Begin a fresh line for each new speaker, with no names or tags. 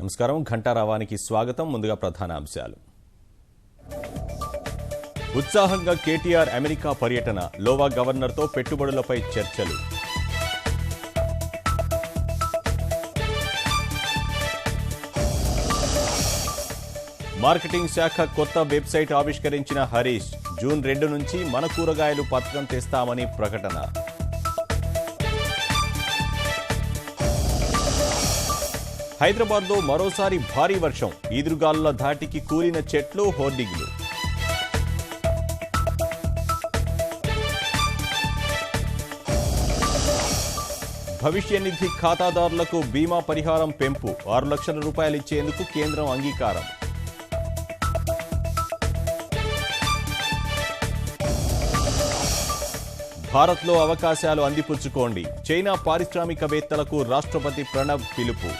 నమస్కారం ఘంటారావానికి స్వాగతం. ముందుగా ప్రధాన అంశాలు. ఉత్సాహంగా కేటీఆర్ అమెరికా పర్యటన, లోవా గవర్నర్తో పెట్టుబడులపై చర్చలు. మార్కెటింగ్ శాఖ కొత్త వెబ్సైట్ ఆవిష్కరించిన హరీష్, జూన్ 2 నుంచి మన కూరగాయలు పథకం తెస్తామని ప్రకటన. హైదరాబాద్లో మరోసారి భారీ వర్షం, ఈదురుగాలుల ధాటికి కూలిన చెట్లు, హోర్డింగ్లు. భవిష్య నిధి ఖాతాదారులకు బీమా పరిహారం పెంపు, 6 లక్షల రూపాయలు ఇచ్చేందుకు కేంద్రం అంగీకారం. భారత్లో అవకాశాలు అందిపుచ్చుకోండి, చైనా పారిశ్రామికవేత్తలకు రాష్ట్రపతి ప్రణబ్ పిలుపు.